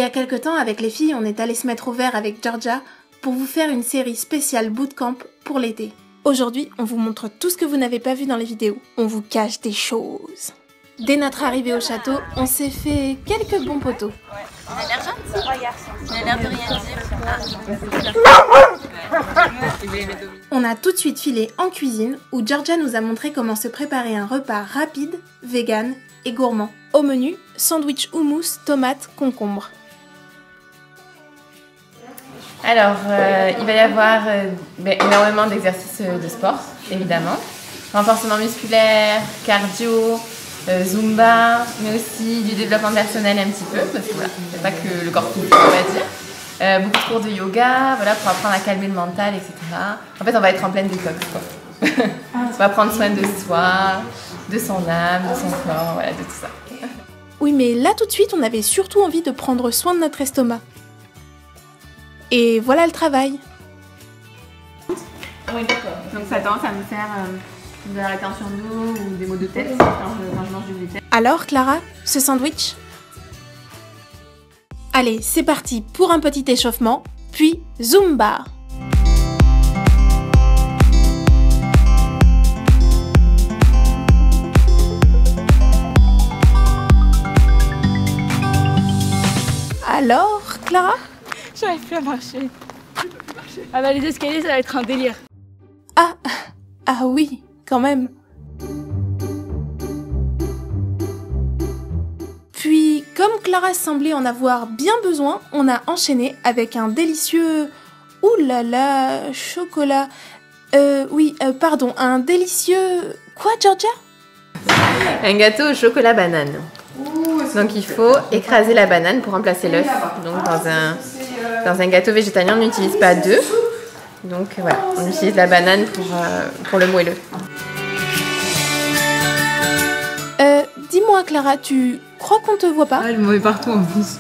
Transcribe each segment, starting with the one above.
a quelque temps, avec les filles, on est allé se mettre au vert avec Georgia pour vous faire une série spéciale bootcamp pour l'été. Aujourd'hui, on vous montre tout ce que vous n'avez pas vu dans les vidéos. On vous cache des choses. Dès notre arrivée au château, on s'est fait quelques bons poteaux. Il a l'air gentil. Il a l'air de rien dire. On a tout de suite filé en cuisine où Georgia nous a montré comment se préparer un repas rapide, vegan et gourmand. Au menu, sandwich houmous, tomates, concombre. Alors, il va y avoir énormément d'exercices de sport, évidemment. Renforcement musculaire, cardio, zumba, mais aussi du développement personnel un petit peu, parce que voilà, c'est pas que le corps physique, on va dire. Beaucoup de cours de yoga, voilà, pour apprendre à calmer le mental, etc. En fait, on va être en pleine détox, quoi. On va prendre soin de soi, de son âme, de son corps, voilà, de tout ça. Oui, mais là tout de suite, on avait surtout envie de prendre soin de notre estomac. Et voilà le travail. Oui, d'accord. Donc ça a tendance à me faire de la rétention d'eau ou des maux de tête quand je mange du gluten. Alors Clara, ce sandwich? Allez, c'est parti pour un petit échauffement, puis Zumba. Alors, Clara? J'arrive plus à marcher. Ah bah les escaliers, ça va être un délire. Ah oui, quand même. Puis, comme Clara semblait en avoir bien besoin, on a enchaîné avec un délicieux... Ouh là là, chocolat... pardon, un délicieux... Quoi, Georgia? Un gâteau au chocolat banane. Donc il faut écraser la banane pour remplacer l'œuf. Donc dans un gâteau végétalien, on n'utilise pas d'œuf. Donc voilà, on utilise la banane pour le moelleux. Dis-moi Clara, tu crois qu'on te voit pas? Ah, je me mets partout en plus.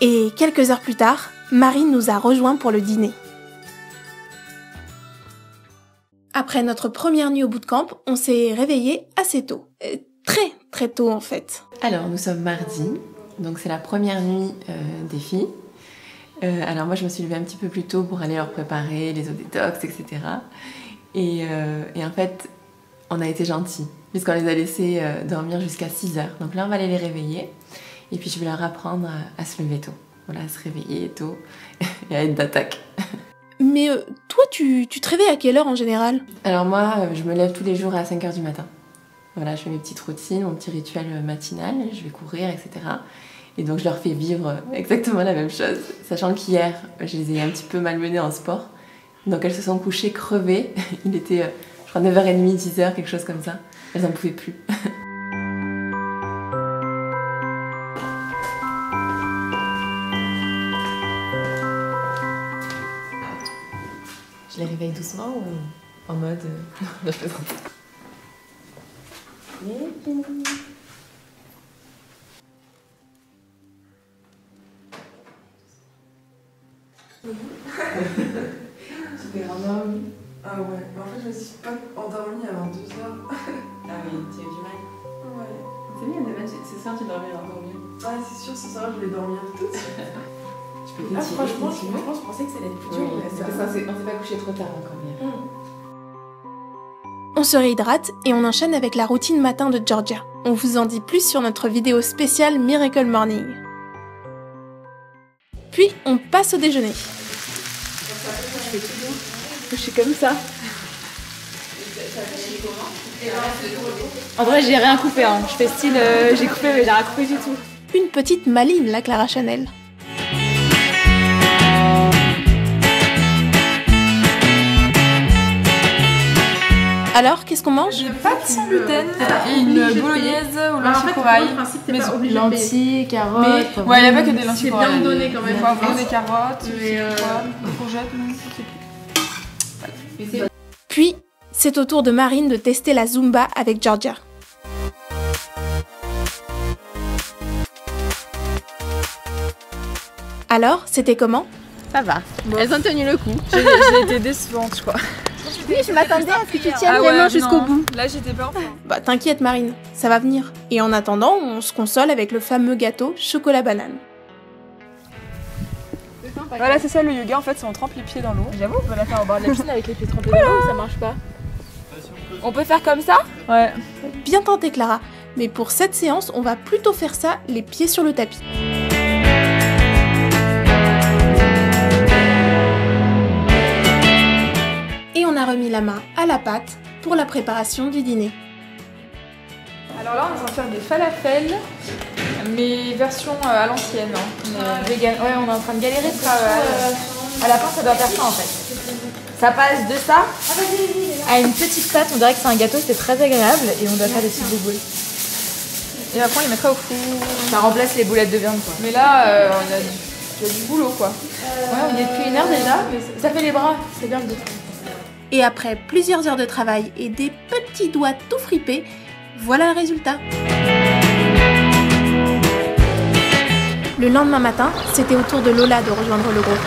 Et quelques heures plus tard, Marine nous a rejoints pour le dîner. Après notre première nuit au bootcamp, on s'est réveillé assez tôt. Très tôt en fait. Alors nous sommes mardi, donc c'est la première nuit des filles. Alors moi je me suis levée un petit peu plus tôt pour aller leur préparer les eaux détox, etc. Et en fait on a été gentils puisqu'on les a laissés dormir jusqu'à 6 heures. Donc là on va aller les réveiller et puis je vais leur apprendre à se lever tôt. Voilà, à se réveiller tôt et à être d'attaque. Mais toi tu te réveilles à quelle heure en général? Alors moi je me lève tous les jours à 5 heures du matin. Voilà, je fais mes petites routines, mon petit rituel matinal, je vais courir, etc. Et donc je leur fais vivre exactement la même chose, sachant qu'hier, je les ai un petit peu malmenées en sport. Donc elles se sont couchées crevées, il était, je crois, 9h30, 10h, quelque chose comme ça. Elles n'en pouvaient plus. Je les réveille doucement ou en mode... je plaisante. Tu t'es rendormie? Ah ouais, mais en fait je me suis pas endormie avant 2 heures. Ah oui, tu as eu du mal. Ouais. C'est bien, demain, ce soir tu dormais encore mieux. Ah c'est sûr, ce soir je vais dormir tout de suite. Tu peux t'étirer. Franchement, je pensais que ça allait être plus dur. Oui, mais c'est parce qu'on s'est pas couché trop tard encore hier. On se réhydrate et on enchaîne avec la routine matin de Georgia. On vous en dit plus sur notre vidéo spéciale Miracle Morning. Puis on passe au déjeuner. Je suis comme ça. En vrai, j'ai rien coupé. Hein. Je fais style, j'ai coupé, mais j'ai rien coupé du tout. Une petite maline, la Clara Chanel. Alors, qu'est-ce qu'on mange? Des pâtes sans gluten et une bolognaise au lentilles corail. Mais lentilles, carottes. Mais, ouais, il n'y a pas que des lentilles corail. C'est bien donné quand même. Des poivrons, des carottes, des courgettes, voilà. Puis, c'est au tour de Marine de tester la Zumba avec Georgia. Alors, c'était comment? Ça va. Bon. Elles ont tenu le coup. J'ai été décevante, je crois. Oui, je m'attendais à ce que tu tiennes vraiment jusqu'au bout. Là, j'étais pas enfin. Bah t'inquiète Marine, ça va venir. Et en attendant, on se console avec le fameux gâteau chocolat banane. Voilà, c'est ça le yoga en fait, c'est on trempe les pieds dans l'eau. J'avoue, on peut la faire au bord de la piscine avec les pieds trempés dans l'eau, ça marche pas. On peut faire comme ça? Ouais. Bien tenté Clara, mais pour cette séance, on va plutôt faire ça les pieds sur le tapis. Et on a remis la main à la pâte pour la préparation du dîner. Alors là, on est en train de faire des falafels, mais version à l'ancienne. Vegan. Ouais, on est en train de galérer. À la fin, ça doit faire ça en fait. Ça passe de ça à une petite pâte. On dirait que c'est un gâteau, c'est très agréable et on doit faire des petites boules. Et après, on les mettra au four. Ça remplace les boulettes de viande quoi. Mais là, il y a du boulot quoi. Ouais, on y est depuis 1 heure déjà, mais ça fait les bras, c'est bien le dos. Et après plusieurs heures de travail et des petits doigts tout fripés, voilà le résultat. Le lendemain matin, c'était au tour de Lola de rejoindre le groupe.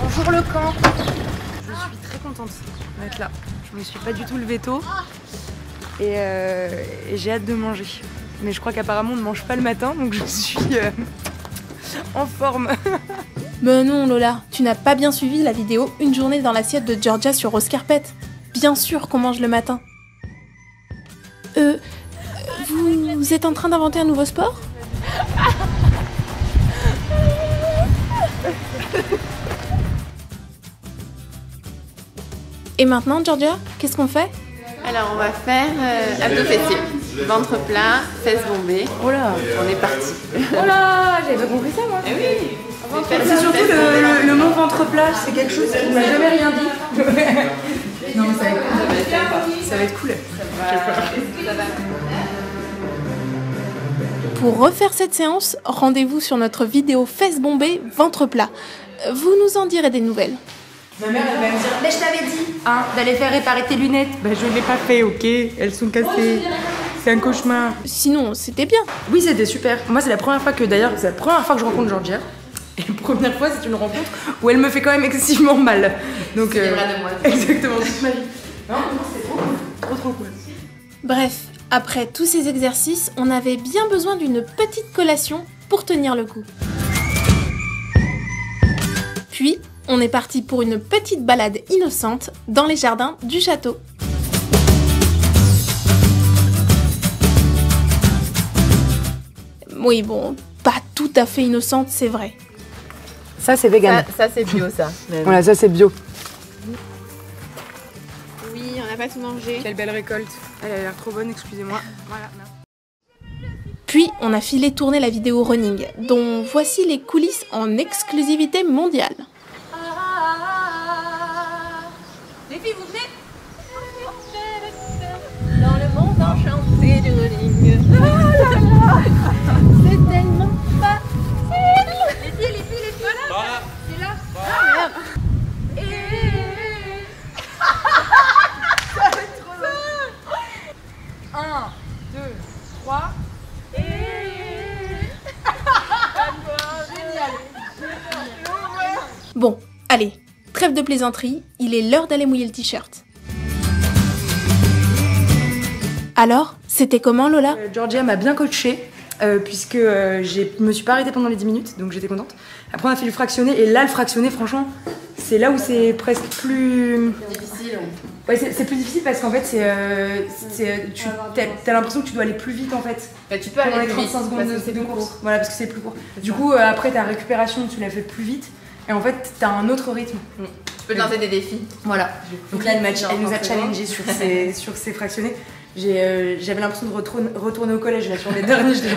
Bonjour le camp. Je suis très contente d'être là. Je me suis pas du tout levée tôt et j'ai hâte de manger. Mais je crois qu'apparemment on ne mange pas le matin, donc je suis en forme. Mais non Lola, tu n'as pas bien suivi la vidéo Une journée dans l'assiette de Georgia sur Rose Carpet. Bien sûr qu'on mange le matin. Vous êtes en train d'inventer un nouveau sport? Et maintenant Georgia, qu'est-ce qu'on fait? Alors on va faire abdos fessiers, ventre plat, fesses bombées. Oh là, on est parti. Oh là, j'avais pas compris ça moi. Eh oui. c'est surtout le mot ventre plat, c'est quelque chose qui m'a jamais rien dit. Non mais ça va être cool. Pour refaire cette séance, rendez-vous sur notre vidéo fesses bombées, ventre plat. Vous nous en direz des nouvelles. Ma mère elle va me dire, mais je t'avais dit d'aller faire réparer tes lunettes. Bah je ne l'ai pas fait, ok, elles sont cassées. C'est un cauchemar. Sinon, c'était bien. Oui, c'était super. Moi c'est la première fois que je rencontre Georgia. Et la première fois, c'est une rencontre où elle me fait quand même excessivement mal. Donc, c'est vrai de moi. Exactement, toute ma vie. Non, c'est trop cool. Trop cool. Bref, après tous ces exercices, on avait bien besoin d'une petite collation pour tenir le coup. Puis, on est parti pour une petite balade innocente dans les jardins du château. Oui, bon, pas tout à fait innocente, c'est vrai. Ça, c'est vegan. Ça c'est bio, ça. Voilà, ça, c'est bio. Oui, on n'a pas tout mangé. Quelle belle récolte. Elle a l'air trop bonne, excusez-moi. Voilà. Puis, on a filé tourner la vidéo running, dont voici les coulisses en exclusivité mondiale. Les filles, vous venez? Dans le monde enchanté du running. C'est tellement facile. Les filles, voilà. C'est là. Ah merde. Ça va être trop long. 1, 2, 3. Génial. Bon, allez, trêve de plaisanterie, il est l'heure d'aller mouiller le t-shirt. Alors, c'était comment Lola? Georgia m'a bien coachée. Puisque je me suis pas arrêtée pendant les 10 minutes, donc j'étais contente. Après on a fait le fractionné, et là le fractionné franchement, c'est là où c'est presque plus... Difficile. Ouais, c'est plus difficile parce qu'en fait t'as l'impression que tu dois aller plus vite en fait. Bah, tu peux aller plus vite, 35 secondes parce que de c'est plus court. course. Voilà, parce que c'est plus court. Du coup après ta récupération tu la fais plus vite, et en fait t'as un autre rythme. Tu peux te lancer des défis. Voilà. Donc là elle nous a challengé sur ces fractionnés. J'avais l'impression de retourner au collège là, sur les derniers. Tu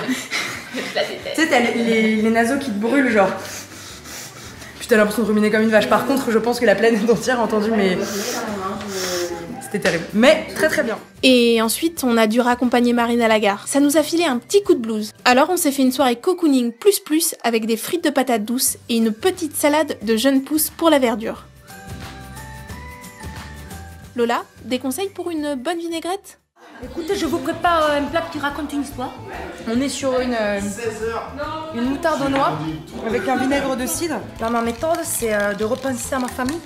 sais, t'as les naseaux qui te brûlent, genre. Puis t'as l'impression de ruminer comme une vache. Par contre, je pense que la planète entière a entendu, mais c'était terrible. Mais très très bien. Et ensuite, on a dû raccompagner Marine à la gare. Ça nous a filé un petit coup de blues. Alors, on s'est fait une soirée cocooning plus avec des frites de patates douces et une petite salade de jeunes pousses pour la verdure. Lola, des conseils pour une bonne vinaigrette? Écoutez, je vous prépare un plat qui raconte une histoire. On est sur une moutarde aux noix avec un vinaigre de cidre. Là, ma méthode, c'est de repenser à ma famille.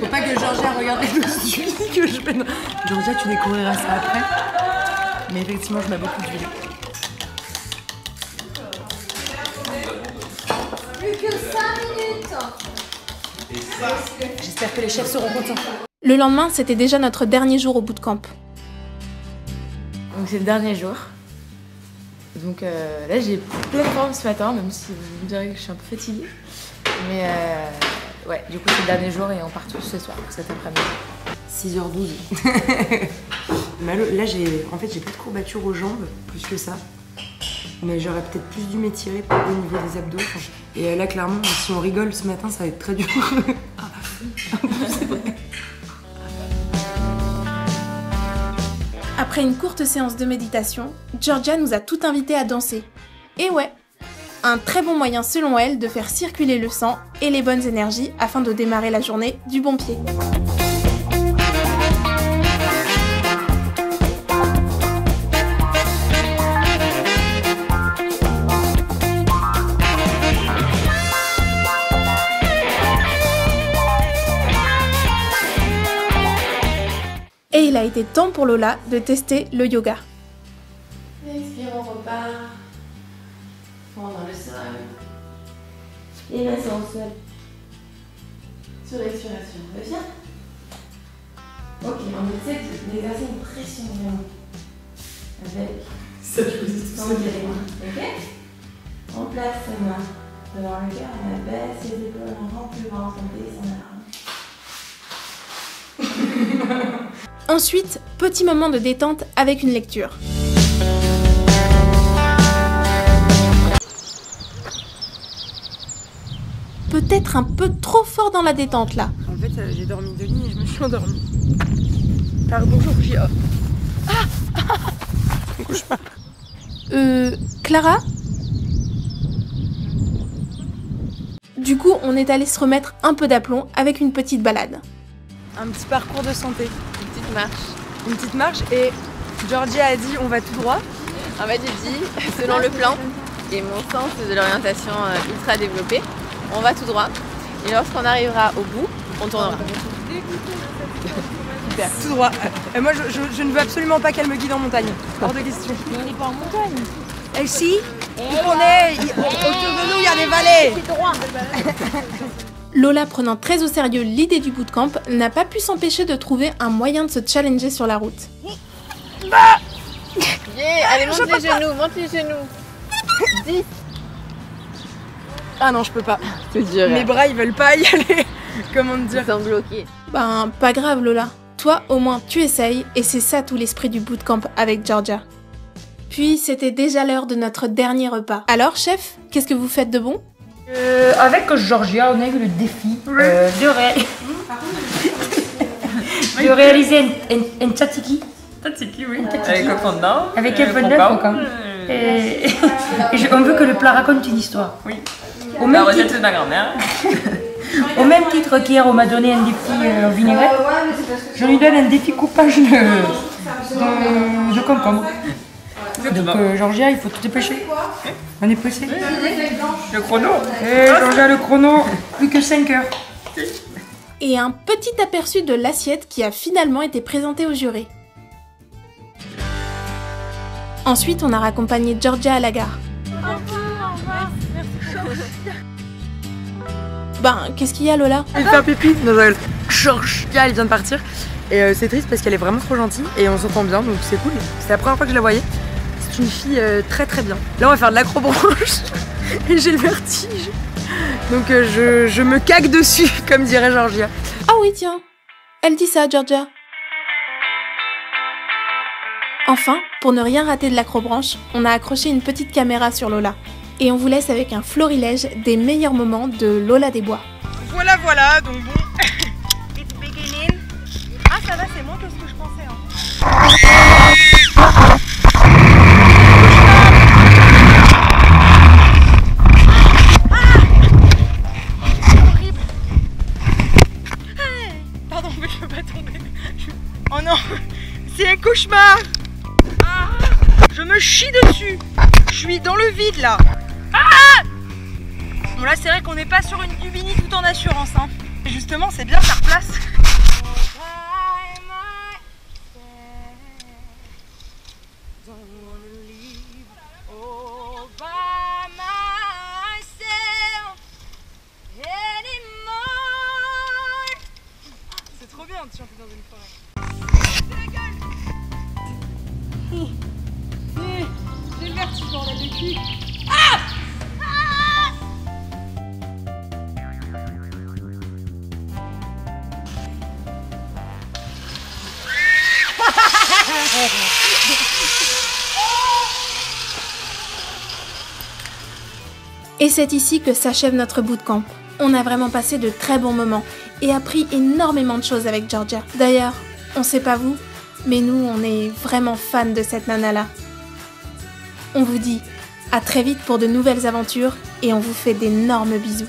Faut pas que Georgia regarde les dessus que je fais. Georgia, tu découvriras ça après. Mais effectivement, je mets beaucoup d'huile. Plus que 5 minutes. J'espère que les chefs seront contents. Le lendemain, c'était déjà notre dernier jour au bootcamp. Donc c'est le dernier jour. Donc là j'ai plein de forme ce matin, même si vous me direz que je suis un peu fatiguée. Mais ouais, du coup c'est le dernier jour et on part tous ce soir, cet après-midi. 6h12. Là en fait j'ai pas de courbature aux jambes, plus que ça. Mais j'aurais peut-être plus dû m'étirer au niveau des abdos. Et là clairement, si on rigole ce matin, ça va être très dur. C'est vrai. Après une courte séance de méditation, Georgia nous a tout invités à danser. Et ouais, un très bon moyen selon elle de faire circuler le sang et les bonnes énergies afin de démarrer la journée du bon pied. Et il a été temps pour Lola de tester le yoga. Expire, on repart. Fond dans le sol. Et là c'est au sol. Sur l'expiration, reviens. Ok, on essaie d'exercer une pression vraiment. Avec Ça, je vous dis tout sans les mains. Ok. On place ses mains devant le cœur, on abaisse les épaules, on rentre le ventre, on descend la rame. Ensuite, petit moment de détente avec une lecture. Peut-être un peu trop fort dans la détente là. En fait, j'ai dormi de nuit et je me suis endormie. Pardon, Georgia. Cauchemar. Clara ? Du coup, on est allé se remettre un peu d'aplomb avec une petite balade. Un petit parcours de santé. Une petite marche. Une petite marche et Georgia a dit on va tout droit. En fait, j'ai dit, selon le plan et mon sens de l'orientation ultra développé, on va tout droit. Et lorsqu'on arrivera au bout, on tournera. Super. Tout droit. Moi, je ne veux absolument pas qu'elle me guide en montagne. Hors de question. Mais on n'est pas en montagne. Et si on est autour de nous, il y a des vallées. C'est droit. Lola, prenant très au sérieux l'idée du bootcamp, n'a pas pu s'empêcher de trouver un moyen de se challenger sur la route. Yeah, allez, monte les genoux, monte les genoux. 10. Ah non, je peux pas. C'est dur. Mes bras, ils veulent pas y aller. Comment te Ils dire? sont bloqués. Ben, pas grave Lola. Toi, au moins, tu essayes, et c'est ça tout l'esprit du bootcamp avec Georgia. Puis, c'était déjà l'heure de notre dernier repas. Alors, chef, qu'est-ce que vous faites de bon ? Avec Georgia, on a eu le défi de réaliser un tzatziki. Tzatziki, oui. Avec un fondant. Avec un fondant, et on veut que le plat raconte une histoire. Oui. Au La même, recette titre, de ma grand-mère. au même titre qu'hier, on m'a donné un défi vinaigrette. Je lui donne un défi coupage de concombre. Donc Georgia, il faut tout dépêcher. On est pressé. Le chrono. Et Georgia, le chrono, plus que 5 heures. Et un petit aperçu de l'assiette qui a finalement été présentée au jury. Ensuite, on a raccompagné Georgia à la gare. Ben, qu'est-ce qu'il y a Lola ? Elle fait un pipi. Georgia, elle vient de partir. Et c'est triste parce qu'elle est vraiment trop gentille et on s'entend bien, donc c'est cool. C'est la première fois que je la voyais. C'est une fille très très bien. Là, on va faire de l'acrobranche et j'ai le vertige. Donc je me cague dessus, comme dirait Georgia. Ah oui, tiens. Elle dit ça, Georgia. Enfin, pour ne rien rater de l'acrobranche, on a accroché une petite caméra sur Lola. Et on vous laisse avec un florilège des meilleurs moments de Lola des Bois. Voilà, donc bon. It's beginning. Ah, ça va, c'est moins que ce que je pensais. Horrible. Pardon, mais je peux pas tomber. Oh non, c'est un cauchemar. Je me chie dessus. Je suis dans le vide là. Bon là c'est vrai qu'on n'est pas sur une Dubini tout en assurance hein. Et justement c'est bien faire place. bien de chanter dans une forêt. J'ai le vertige dans la béquille. Et c'est ici que s'achève notre bootcamp. On a vraiment passé de très bons moments et appris énormément de choses avec Georgia. D'ailleurs, on sait pas vous, mais nous on est vraiment fans de cette nana-là. On vous dit à très vite pour de nouvelles aventures et on vous fait d'énormes bisous.